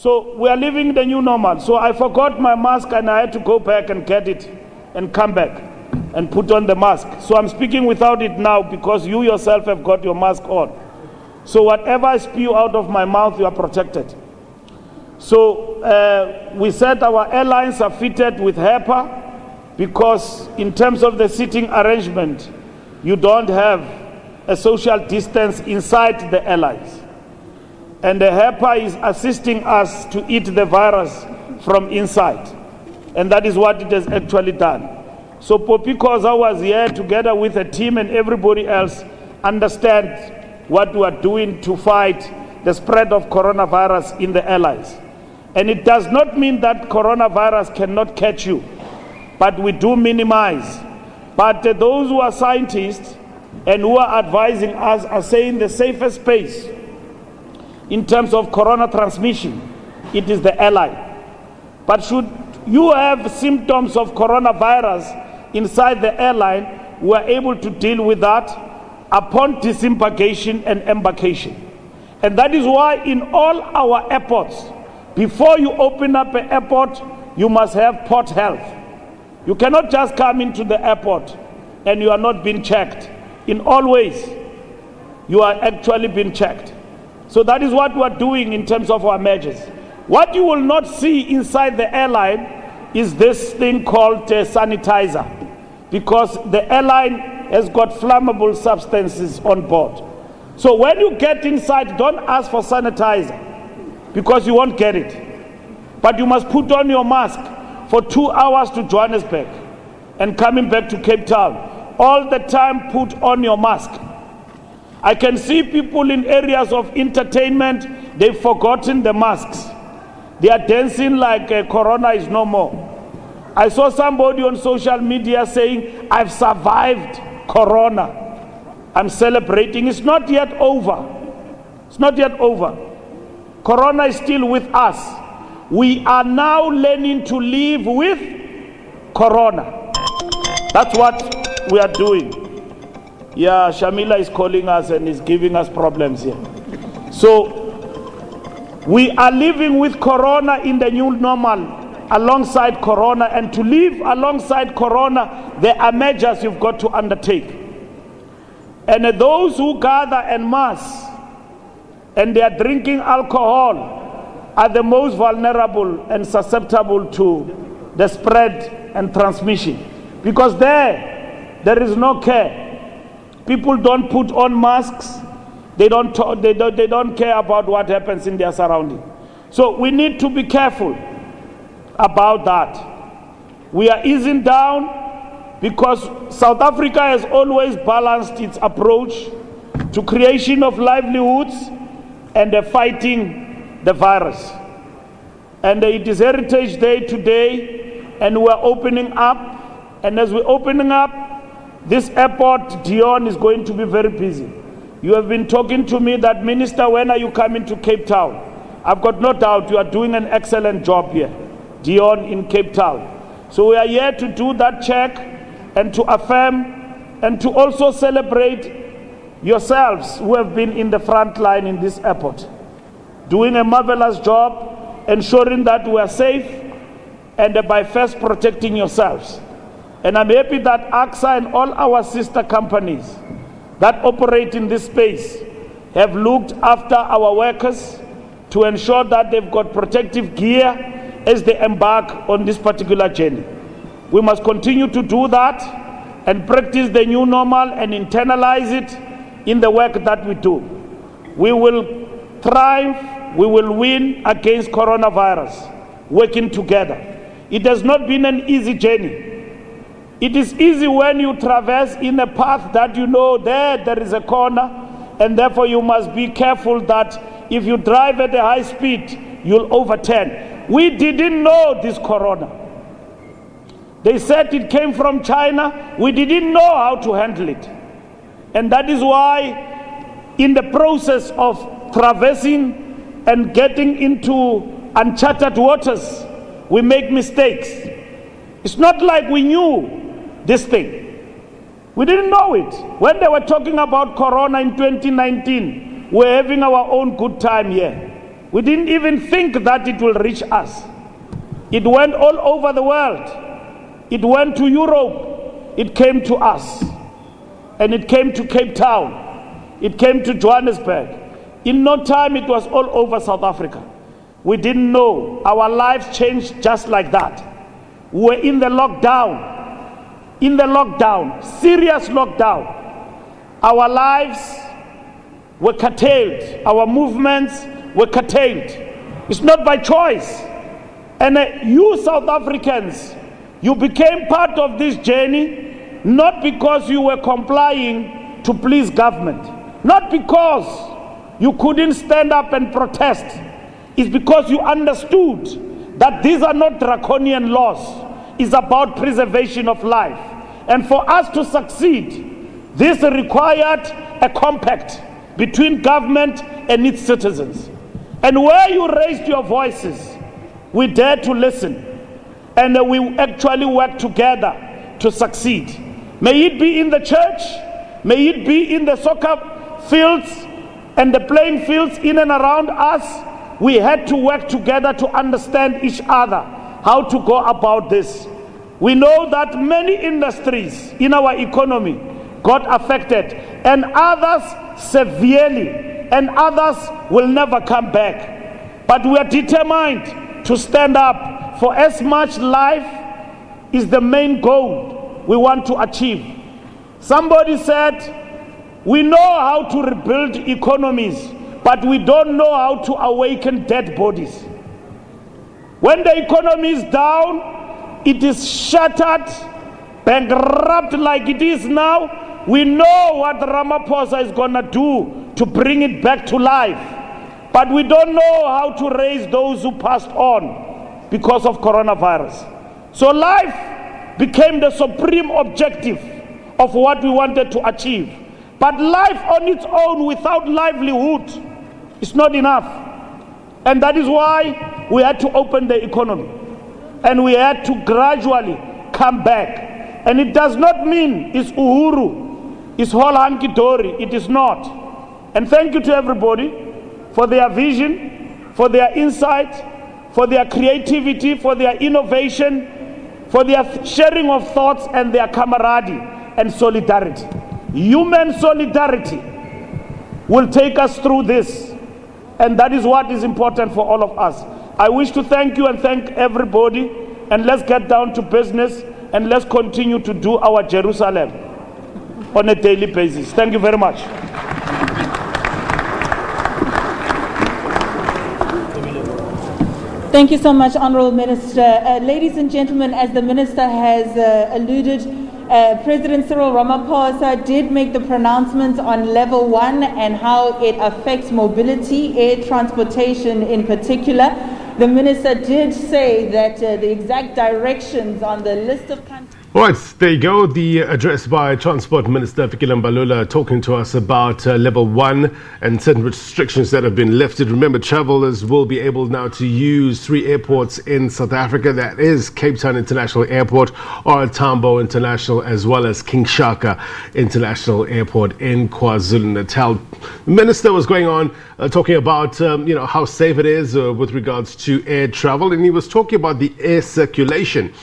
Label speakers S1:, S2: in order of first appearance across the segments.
S1: So we are living the new normal. So I forgot my mask and I had to go back and get it and come back and put on the mask. So I'm speaking without it now because you yourself have got your mask on. So whatever I spew out of my mouth, you are protected. So we said our airlines are fitted with HEPA because in terms of the seating arrangement, you don't have a social distance inside the airlines. And the HEPA is assisting us to eat the virus from inside. And that is what it has actually done. So Poppy Khoza was here together with a team and everybody else understand what we are doing to fight the spread of coronavirus in the airlines. And it does not mean that coronavirus cannot catch you, but we do minimize. But those who are scientists and who are advising us are saying the safest space in terms of corona transmission, it is the airline. But should you have symptoms of coronavirus inside the airline, we are able to deal with that upon disembarkation and embarkation. And that is why in all our airports, before you open up an airport, you must have port health. You cannot just come into the airport and you are not being checked. In all ways, you are actually being checked. So that is what we are doing in terms of our measures. What you will not see inside the airline is this thing called sanitizer, because the airline has got flammable substances on board. So when you get inside, don't ask for sanitizer, because you won't get it. But you must put on your mask for 2 hours to Johannesburg and coming back to Cape Town. All the time put on your mask. I can see people in areas of entertainment, they've forgotten the masks. They are dancing like corona is no more. I saw somebody on social media saying, I've survived corona. I'm celebrating. It's not yet over. It's not yet over. Corona is still with us. We are now learning to live with corona. That's what we are doing. Yeah, Shamila is calling us and is giving us problems here. So we are living with corona in the new normal, alongside corona, and to live alongside corona, there are measures you've got to undertake. And those who gather en masse and they are drinking alcohol are the most vulnerable and susceptible to the spread and transmission, because there is no care. People don't put on masks. They don't care about what happens in their surrounding. So we need to be careful about that. We are easing down because South Africa has always balanced its approach to creation of livelihoods and fighting the virus. And it is Heritage Day today, and we are opening up. And as we're opening up, this airport, Dion, is going to be very busy. You have been talking to me that, Minister, when are you coming to Cape Town? I've got no doubt you are doing an excellent job here, Dion, in Cape Town. So we are here to do that check and to affirm and to also celebrate yourselves who have been in the front line in this airport, doing a marvelous job, ensuring that we are safe, and by first protecting yourselves. And I'm happy that AXA and all our sister companies that operate in this space have looked after our workers to ensure that they've got protective gear as they embark on this particular journey. We must continue to do that and practice the new normal and internalize it in the work that we do. We will thrive, we will win against coronavirus, working together. It has not been an easy journey. It is easy when you traverse in a path that you know there is a corner, and therefore you must be careful that if you drive at a high speed, you'll overturn. We didn't know this corona. They said it came from China. We didn't know how to handle it. And that is why in the process of traversing and getting into uncharted waters, we make mistakes. It's not like we knew this thing. We didn't know it. When they were talking about corona in 2019, we're having our own good time here. We didn't even think that it will reach us. It went all over the world. It went to Europe. It came to us. And it came to Cape Town. It came to Johannesburg. In no time, it was all over South Africa. We didn't know. Our lives changed just like that. We were in the lockdown. In the lockdown, serious lockdown. Our lives were curtailed. Our movements were curtailed. It's not by choice. And you South Africans, you became part of this journey not because you were complying to please government, not because you couldn't stand up and protest. It's because you understood that these are not draconian laws. It's about preservation of life. And for us to succeed, this required a compact between government and its citizens. And where you raised your voices, we dared to listen. And we actually work together to succeed. May it be in the church, may it be in the soccer fields and the playing fields in and around us. We had to work together to understand each other, how to go about this. We know that many industries in our economy got affected, and others severely, and others will never come back. But we are determined to stand up for as much life is the main goal we want to achieve. Somebody said, we know how to rebuild economies, but we don't know how to awaken dead bodies. When the economy is down, it is shattered, bankrupt like it is now. We know what Ramaphosa is going to do to bring it back to life. But we don't know how to raise those who passed on because of coronavirus. So life became the supreme objective of what we wanted to achieve. But life on its own without livelihood is not enough. And that is why we had to open the economy. And we had to gradually come back. And it does not mean it's Uhuru, it's whole hunky-dory. It is not. And thank you to everybody for their vision, for their insight, for their creativity, for their innovation, for their sharing of thoughts and their camaraderie and solidarity. Human solidarity will take us through this. And that is what is important for all of us. I wish to thank you and thank everybody. And let's get down to business and let's continue to do our Jerusalem on a daily basis. Thank you very much.
S2: Thank you so much, Honourable Minister. Ladies and gentlemen, as the Minister has alluded, President Cyril Ramaphosa did make the pronouncements on level 1 and how it affects mobility, air transportation in particular. The Minister did say that the exact directions on the list of countries.
S3: All right, there you go. The address by Transport Minister Fikile Mbalula talking to us about level 1 and certain restrictions that have been lifted. Remember, travelers will be able now to use 3 airports in South Africa. That is Cape Town International Airport, or Tambo International, as well as King Shaka International Airport in KwaZulu-Natal. The Minister was going on talking about how safe it is with regards to air travel, and he was talking about the air circulation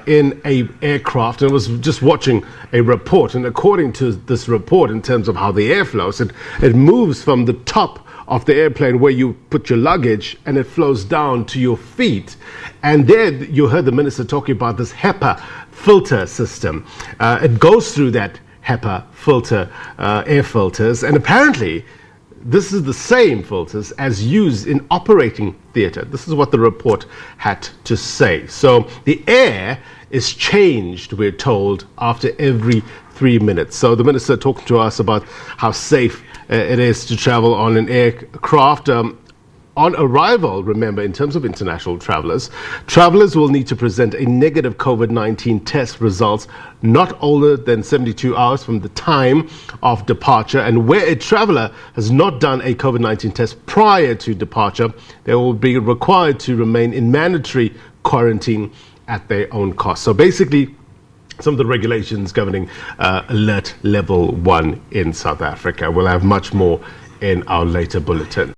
S3: in a aircraft, and I was just watching a report, and according to this report, in terms of how the air flows, it moves from the top of the airplane where you put your luggage, and it flows down to your feet. And there you heard the Minister talking about this HEPA filter system. It goes through that HEPA filter, air filters, and apparently this is the same filters as used in operating theatre. This is what the report had to say. So the air is changed, we're told, after every 3 minutes. So the Minister talking to us about how safe it is to travel on an aircraft. On arrival, remember, in terms of international travelers will need to present a negative COVID-19 test results not older than 72 hours from the time of departure. And where a traveler has not done a COVID-19 test prior to departure, they will be required to remain in mandatory quarantine at their own cost. So basically, some of the regulations governing alert level 1 in South Africa. We'll have much more in our later bulletin.